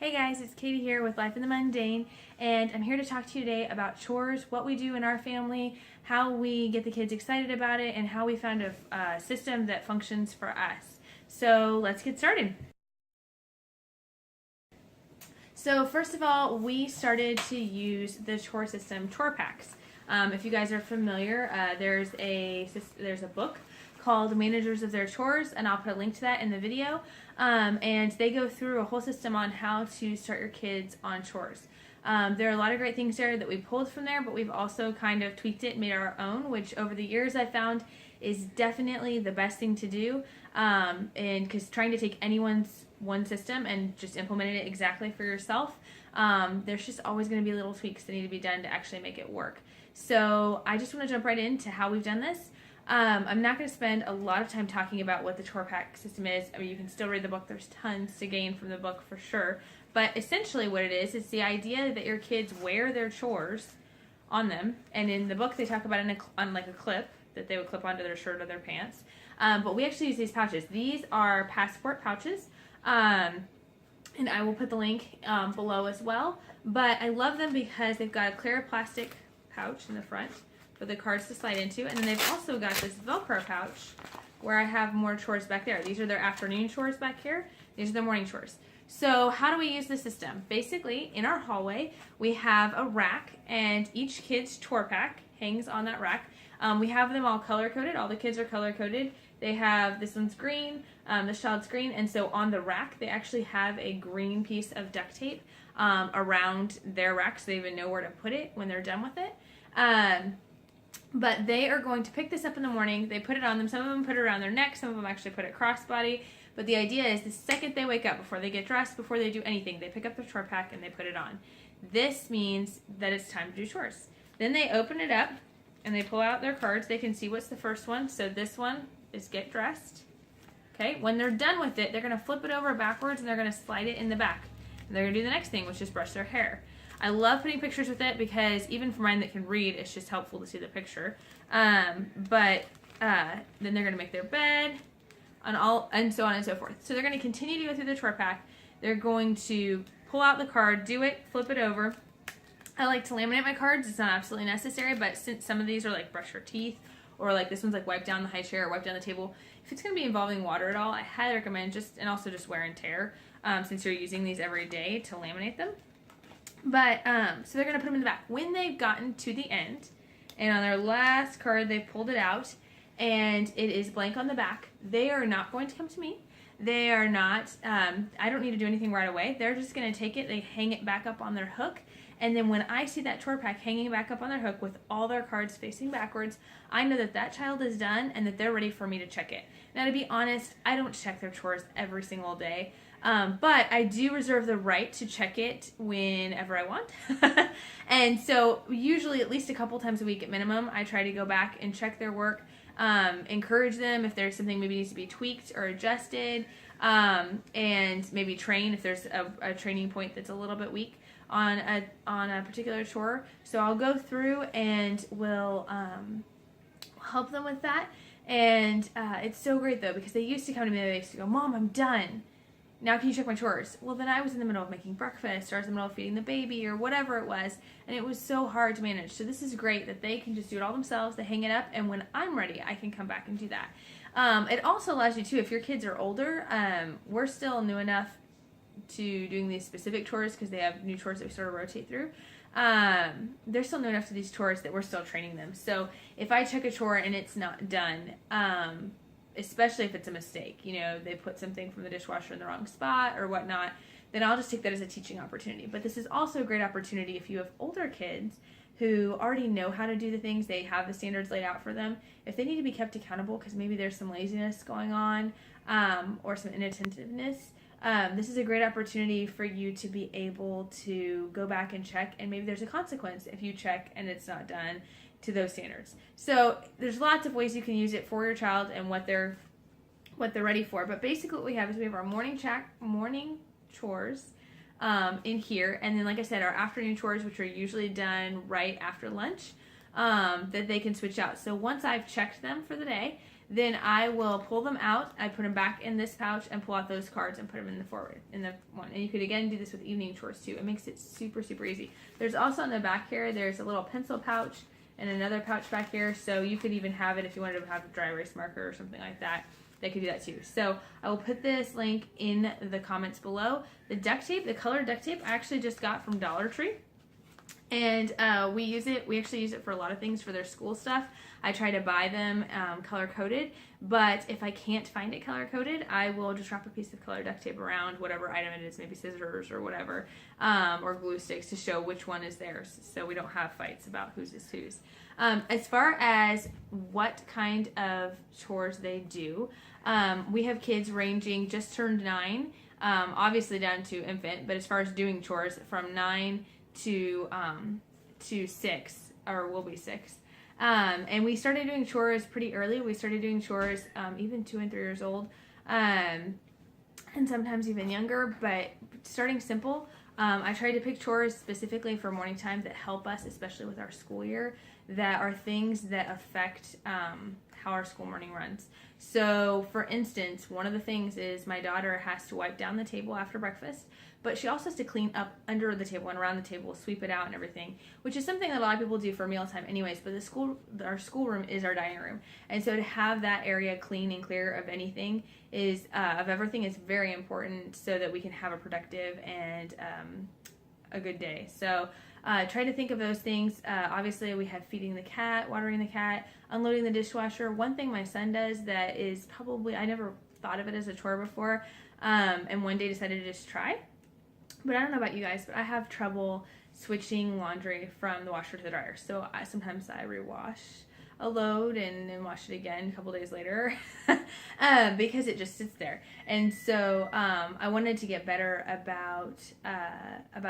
Hey guys, it's Katie here with Life in the Mundane, and I'm here to talk to you today about chores, what we do in our family, how we get the kids excited about it, and how we found a system that functions for us. So let's get started. So first of all, we started to use the chore system, chore packs. If you guys are familiar, there's a book called Managers of Their Chores, and I'll put a link to that in the video. And they go through a whole system on how to start your kids on chores. There are a lot of great things there that we pulled from there, but we've also kind of tweaked it and made our own, which over the years I found is definitely the best thing to do. And because trying to take anyone's one system and just implement it exactly for yourself, there's just always going to be little tweaks that need to be done to actually make it work. So I just want to jump right into how we've done this. I'm not going to spend a lot of time talking about what the chore pack system is. I mean, you can still read the book. There's tons to gain from the book for sure. But essentially what it is the idea that your kids wear their chores on them. And in the book, they talk about it on like a clip that they would clip onto their shirt or their pants. But we actually use these pouches. These are passport pouches. And I will put the link below as well. But I love them because they've got a clear plastic pouch in the front for the cards to slide into, and then they've also got this Velcro pouch where I have more chores back there. These are their afternoon chores back here. These are their morning chores. So how do we use the system? Basically, in our hallway, we have a rack, and each kid's chore pack hangs on that rack. We have them all color-coded. All the kids are color-coded. They have, this one's green, this child's green, and so on the rack, they actually have a green piece of duct tape around their rack so they even know where to put it when they're done with it. But they are going to pick this up in the morning. They put it on them. Some of them put it around their neck. Some of them actually put it crossbody. But the idea is the second they wake up, before they get dressed, before they do anything, they pick up their chore pack and they put it on. This means that it's time to do chores. Then they open it up and they pull out their cards. They can see what's the first one. So this one is get dressed. Okay, when they're done with it, they're going to flip it over backwards and they're going to slide it in the back. And they're going to do the next thing, which is brush their hair. I love putting pictures with it because even for mine that can read, it's just helpful to see the picture. Then they're going to make their bed and so on and so forth. So they're going to continue to go through the chore pack. They're going to pull out the card, do it, flip it over. I like to laminate my cards. It's not absolutely necessary, but since some of these are like brush your teeth, or like this one's like wipe down the high chair or wipe down the table, if it's going to be involving water at all, I highly recommend and also wear and tear, since you're using these every day, to laminate them. But, so they're going to put them in the back. When they've gotten to the end, and on their last card, they've pulled it out, and it is blank on the back, they are not going to come to me. They are not, I don't need to do anything right away. They're just going to take it, they hang it back up on their hook, and then when I see that chore pack hanging back up on their hook with all their cards facing backwards, I know that that child is done and that they're ready for me to check it. Now, to be honest, I don't check their chores every single day. But I do reserve the right to check it whenever I want. And so usually at least a couple times a week at minimum, I try to go back and check their work, encourage them if there's something maybe needs to be tweaked or adjusted, and maybe train if there's a training point that's a little bit weak on a particular chore. So I'll go through and will help them with that. And it's so great though, because they used to come to me and they used to go, "Mom, I'm done. Now can you check my chores?" Well, then I was in the middle of making breakfast, or I was in the middle of feeding the baby, or whatever it was, and it was so hard to manage. So this is great that they can just do it all themselves. They hang it up, and when I'm ready, I can come back and do that. It also allows you, too, if your kids are older, we're still new enough to doing these specific chores because they have new chores that we sort of rotate through. They're still new enough to these chores that we're still training them. So if I check a chore and it's not done, especially if it's a mistake, you know, they put something from the dishwasher in the wrong spot or whatnot, then I'll just take that as a teaching opportunity. But this is also a great opportunity if you have older kids who already know how to do the things, they have the standards laid out for them. If they need to be kept accountable because maybe there's some laziness going on, or some inattentiveness, this is a great opportunity for you to be able to go back and check, and maybe there's a consequence if you check and it's not done to those standards. So there's lots of ways you can use it for your child and what they're ready for. But basically what we have is we have our morning chores in here, and then like I said, our afternoon chores, which are usually done right after lunch. that they can switch out. So once I've checked them for the day, then I will pull them out. I put them back in this pouch and pull out those cards and put them in the one. And you could again do this with evening chores too. It makes it super, super easy. There's also in the back here, there's a little pencil pouch and another pouch back here. So you could even have it if you wanted to have a dry erase marker or something like that. They could do that too. So I will put this link in the comments below. The duct tape, the colored duct tape, I actually just got from Dollar Tree. And we actually use it for a lot of things for their school stuff. I try to buy them color coded, but if I can't find it color coded, I will just wrap a piece of colored duct tape around whatever item it is, maybe scissors or whatever, or glue sticks to show which one is theirs, so we don't have fights about whose is whose. As far as what kind of chores they do, we have kids ranging just turned 9, obviously down to infant, but as far as doing chores from 9 to 6, or will be 6. And we started doing chores pretty early. We started doing chores even 2 and 3 years old, and sometimes even younger, but starting simple. I tried to pick chores specifically for morning time that help us, especially with our school year, that are things that affect how our school morning runs. So, for instance, one of the things is my daughter has to wipe down the table after breakfast, but she also has to clean up under the table and around the table, sweep it out and everything, which is something that a lot of people do for mealtime anyways, but our schoolroom is our dining room. And so to have that area clean and clear of anything of everything is very important so that we can have a productive and a good day. So try to think of those things. Obviously, we have feeding the cat, watering the cat, unloading the dishwasher. One thing my son does that is probably, I never thought of it as a chore before, and one day decided to just try. But I don't know about you guys, but I have trouble switching laundry from the washer to the dryer. So sometimes I rewash a load and then wash it again a couple days later because it just sits there. And so I wanted to get better about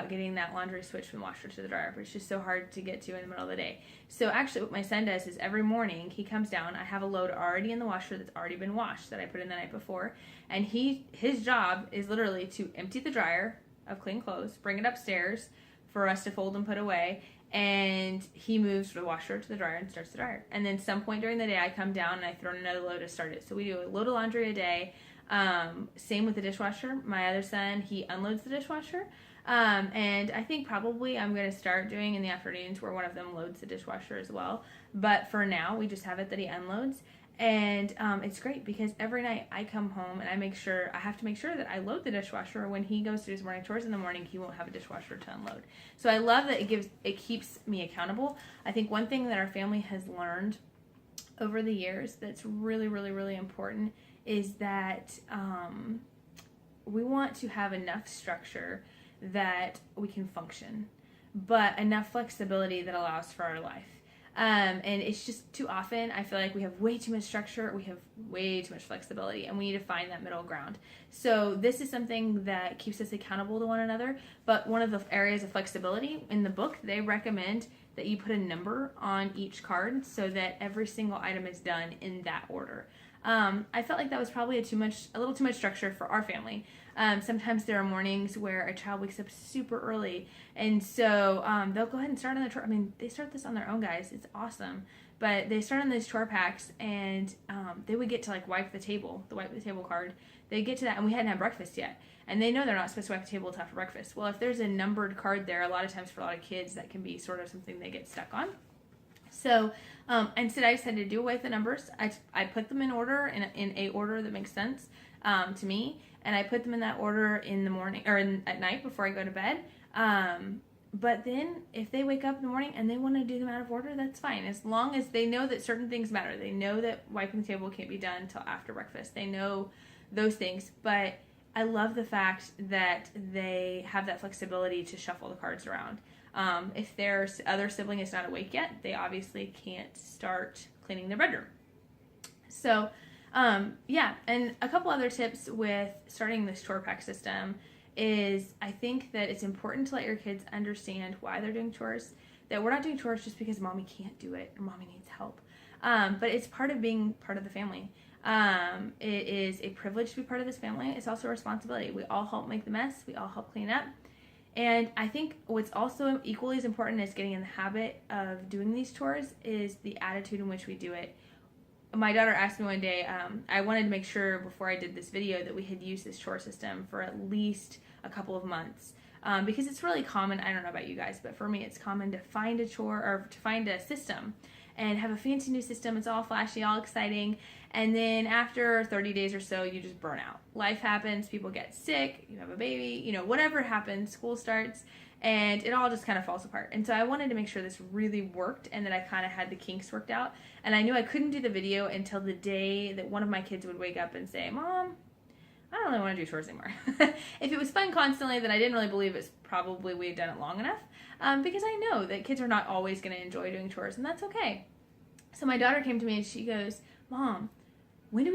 getting that laundry switch from the washer to the dryer, but it's just so hard to get to in the middle of the day. So actually what my son does is every morning he comes down, I have a load already in the washer that's already been washed that I put in the night before, and his job is literally to empty the dryer of clean clothes, bring it upstairs for us to fold and put away, and he moves from the washer to the dryer and starts the dryer. And then some point during the day I come down and I throw in another load to start it. So we do a load of laundry a day. Same with the dishwasher. My other son, he unloads the dishwasher. And I think probably I'm going to start doing in the afternoons where one of them loads the dishwasher as well. But for now, we just have it that he unloads. And it's great because every night I come home and I have to make sure that I load the dishwasher. When he goes to his morning chores in the morning, he won't have a dishwasher to unload. So I love that it keeps me accountable. I think one thing that our family has learned over the years that's really, really, really important is that we want to have enough structure that we can function, but enough flexibility that allows for our life. And it's just too often I feel like we have way too much structure, we have way too much flexibility, and we need to find that middle ground. So this is something that keeps us accountable to one another. But one of the areas of flexibility in the book, they recommend that you put a number on each card so that every single item is done in that order. I felt like that was probably a little too much structure for our family. Sometimes there are mornings where a child wakes up super early, and so they'll go ahead and start on the chore. I mean, they start this on their own, guys. It's awesome. But they start on these chore packs, and they would get to like wipe the table card. They get to that, and we hadn't had breakfast yet. And they know they're not supposed to wipe the table until after breakfast. Well, if there's a numbered card there, a lot of times for a lot of kids, that can be sort of something they get stuck on. So instead I decided to do away with the numbers. I put them in order, in a order that makes sense to me, and I put them in that order in the morning or at night before I go to bed. But then if they wake up in the morning and they want to do them out of order, that's fine, as long as they know that certain things matter. They know that wiping the table can't be done until after breakfast. They know those things, but I love the fact that they have that flexibility to shuffle the cards around. If their other sibling is not awake yet, they obviously can't start cleaning their bedroom. So, yeah, and a couple other tips with starting this chore pack system is I think that it's important to let your kids understand why they're doing chores, that we're not doing chores just because mommy can't do it or mommy needs help. But it's part of being part of the family. It is a privilege to be part of this family. It's also a responsibility. We all help make the mess. We all help clean up. And I think what's also equally as important as getting in the habit of doing these chores is the attitude in which we do it. My daughter asked me one day, I wanted to make sure before I did this video that we had used this chore system for at least a couple of months. Because it's really common, I don't know about you guys, but for me it's common to find a chore or to find a system and have a fancy new system. It's all flashy, all exciting. And then after 30 days or so, you just burn out. Life happens, people get sick, you have a baby, whatever happens, school starts, and it all just kind of falls apart. And so I wanted to make sure this really worked and that I kind of had the kinks worked out. And I knew I couldn't do the video until the day that one of my kids would wake up and say, Mom, I don't really want to do chores anymore. If it was fun constantly, then I didn't really believe it's probably we had done it long enough. Because I know that kids are not always going to enjoy doing chores, and that's okay. So my daughter came to me and she goes, Mom, when do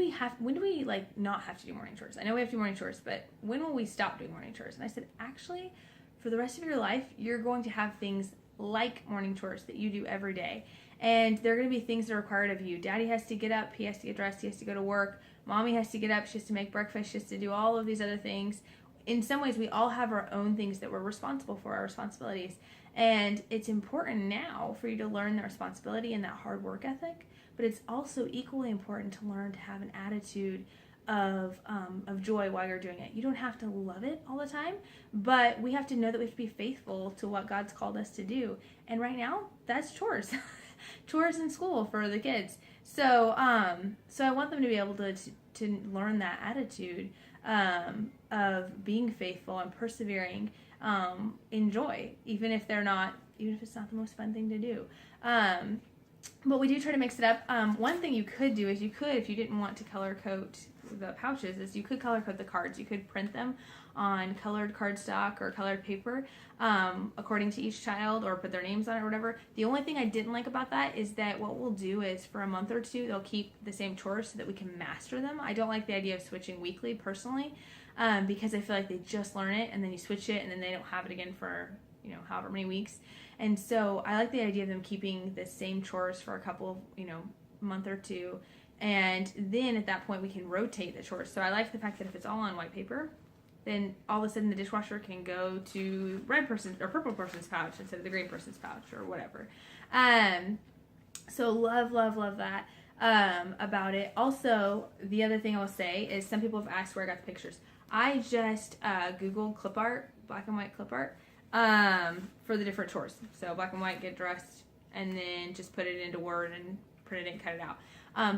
we like not have to do morning chores? I know we have to do morning chores, but when will we stop doing morning chores? And I said, actually, for the rest of your life, you're going to have things like morning chores that you do every day. And there are going to be things that are required of you. Daddy has to get up, he has to get dressed, he has to go to work. Mommy has to get up, she has to make breakfast, she has to do all of these other things. In some ways, we all have our own things that we're responsible for, our responsibilities. And it's important now for you to learn the responsibility and that hard work ethic, but it's also equally important to learn to have an attitude of joy while you're doing it. You don't have to love it all the time, but we have to know that we have to be faithful to what God's called us to do. And right now, that's chores. Chores in school for the kids. So I want them to be able to learn that attitude of being faithful and persevering in joy, even if it's not the most fun thing to do. But we do try to mix it up. One thing you could do is if you didn't want to color code the pouches, is you could color code the cards. You could print them on colored cardstock or colored paper according to each child, or put their names on it or whatever. The only thing I didn't like about that is that what we'll do is for a month or two, they'll keep the same chores so that we can master them. I don't like the idea of switching weekly personally, because I feel like they just learn it and then you switch it and then they don't have it again for however many weeks. And so I like the idea of them keeping the same chores for a couple of, month or two. And then at that point we can rotate the chores. So I like the fact that if it's all on white paper, then all of a sudden the dishwasher can go to red person's or purple person's pouch instead of the green person's pouch or whatever. So love that about it. Also, the other thing I will say is some people have asked where I got the pictures. I just Googled clip art, black and white clip art, for the different chores. So black and white, get dressed, and then just put it into Word and print it and cut it out.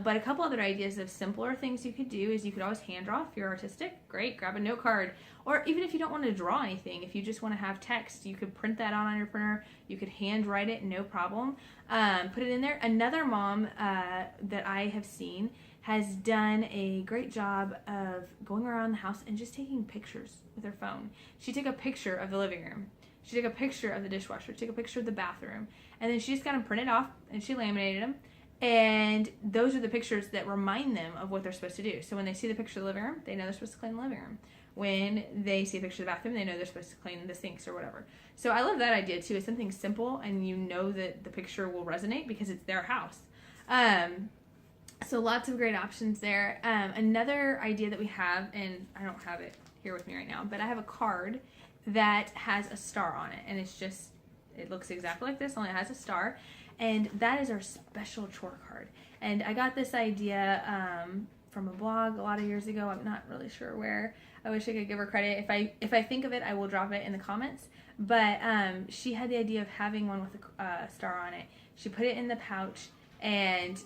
But a couple other ideas of simpler things you could do is you could always hand draw if you're artistic. Great, grab a note card. Or even if you don't want to draw anything, if you just want to have text, you could print that out on your printer. You could hand write it, no problem. Put it in there. Another mom that I have seen has done a great job of going around the house and just taking pictures with her phone. She took a picture of the living room. She took a picture of the dishwasher. She took a picture of the bathroom. And then she just got them printed off and she laminated them. And those are the pictures that remind them of what they're supposed to do. So when they see the picture of the living room, they know they're supposed to clean the living room. When they see a picture of the bathroom, they know they're supposed to clean the sinks or whatever. So I love that idea too. It's something simple and you know that the picture will resonate because it's their house. So lots of great options there. Another idea that we have, and I don't have it here with me right now, but I have a card that has a star on it. And it looks exactly like this, only it has a star. And that is our special chore card. And I got this idea from a blog a lot of years ago. I'm not really sure where. I wish I could give her credit. If I think of it, I will drop it in the comments. But she had the idea of having one with a star on it. She put it in the pouch, and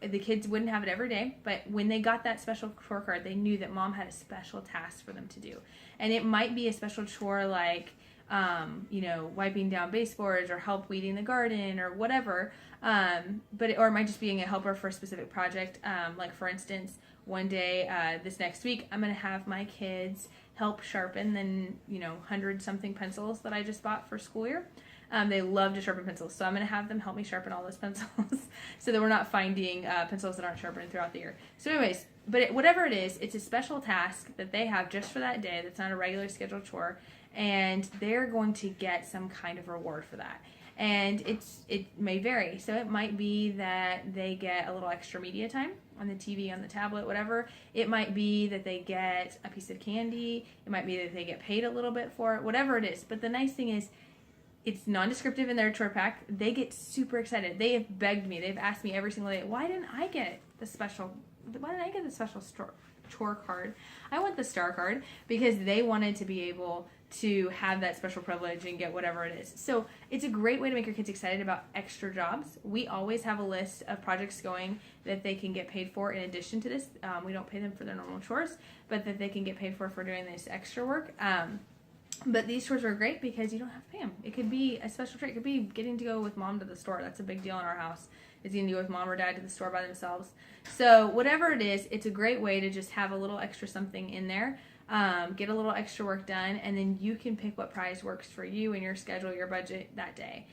the kids wouldn't have it every day. But when they got that special chore card, they knew that Mom had a special task for them to do. And it might be a special chore like wiping down baseboards or help weeding the garden or whatever. Or it might just being a helper for a specific project. Like for instance, one day, this next week, I'm going to have my kids help sharpen the, 100-something pencils that I just bought for school year. They love to sharpen pencils, so I'm going to have them help me sharpen all those pencils so that we're not finding pencils that aren't sharpened throughout the year. So anyways, whatever it is, it's a special task that they have just for that day that's not a regular scheduled chore, and they're going to get some kind of reward for that. And it may vary. So it might be that they get a little extra media time on the TV, on the tablet, whatever. It might be that they get a piece of candy. It might be that they get paid a little bit for it, whatever it is. But the nice thing is, it's non-descriptive in their chore pack. They get super excited. They have begged me. They've asked me every single day, why didn't I get the special chore card? I want the star card, because they wanted to be able to have that special privilege and get whatever it is. So it's a great way to make your kids excited about extra jobs. We always have a list of projects going that they can get paid for in addition to this. We don't pay them for their normal chores, but that they can get paid for doing this extra work. But these chores are great because you don't have to pay them. It could be a special treat. It could be getting to go with mom to the store. That's a big deal in our house, is getting to go with mom or dad to the store by themselves. So whatever it is, it's a great way to just have a little extra something in there, get a little extra work done, and then you can pick what prize works for you and your schedule, your budget that day.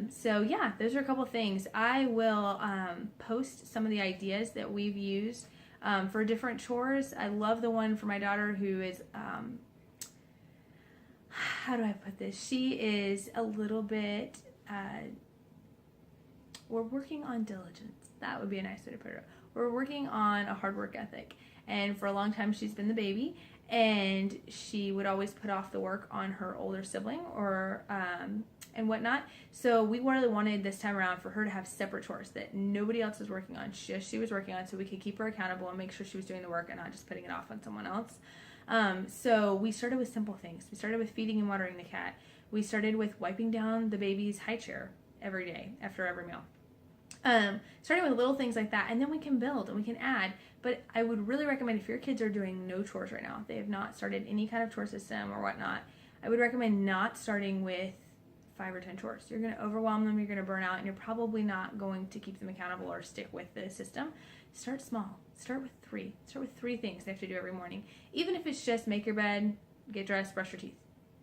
So yeah, those are a couple things. I will post some of the ideas that we've used for different chores. I love the one for my daughter who is... how do I put this? She is a little bit, we're working on diligence. That would be a nice way to put it. We're working on a hard work ethic. And for a long time, she's been the baby. And she would always put off the work on her older sibling or and whatnot. So we really wanted this time around for her to have separate chores that nobody else was working on. She was working on, so we could keep her accountable and make sure she was doing the work and not just putting it off on someone else. So we started with simple things. We started with feeding and watering the cat. We started with wiping down the baby's high chair every day after every meal. Starting with little things like that, and then we can build and we can add. But I would really recommend, if your kids are doing no chores right now, if they have not started any kind of chore system or whatnot, I would recommend not starting with 5 or 10 chores. You're going to overwhelm them, you're going to burn out, and you're probably not going to keep them accountable or stick with the system. Start small. Start with 3. Start with 3 things they have to do every morning. Even if it's just make your bed, get dressed, brush your teeth,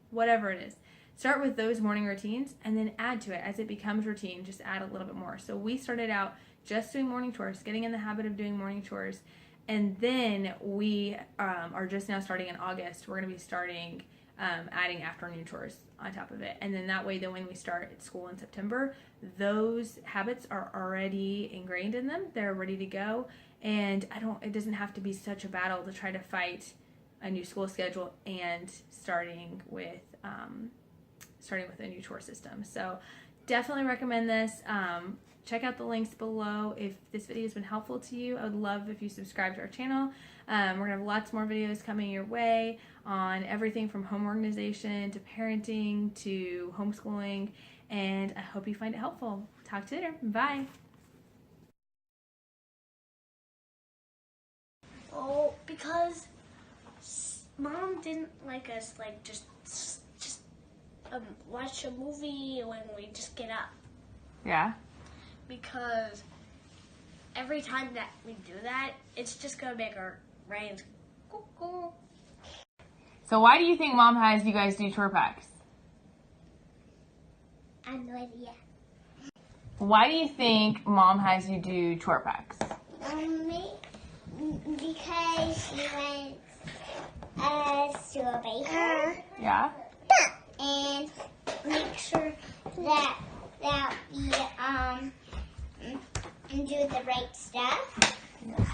whatever it is. Start with those morning routines and then add to it as it becomes routine. Just add a little bit more. So we started out just doing morning chores, getting in the habit of doing morning chores, and then we are just now starting in August. We're going to be starting adding afternoon chores on top of it, and then that way, then when we start at school in September, those habits are already ingrained in them. They're ready to go, and it doesn't have to be such a battle to try to fight a new school schedule and starting with a new chore system. So definitely recommend this. Check out the links below. If this video has been helpful to you, I would love if you subscribe to our channel. We're going to have lots more videos coming your way on everything from home organization to parenting to homeschooling, and I hope you find it helpful. Talk to you later. Bye. Oh, because Mom didn't like us just watch a movie when we just get up. Yeah. Because every time that we do that, it's just gonna make our brains cuckoo. So why do you think Mom has you guys do chore packs? I have no idea. Why do you think Mom has you do chore packs? Because she went to a baker. Yeah. And make sure that we do the right stuff. Yeah.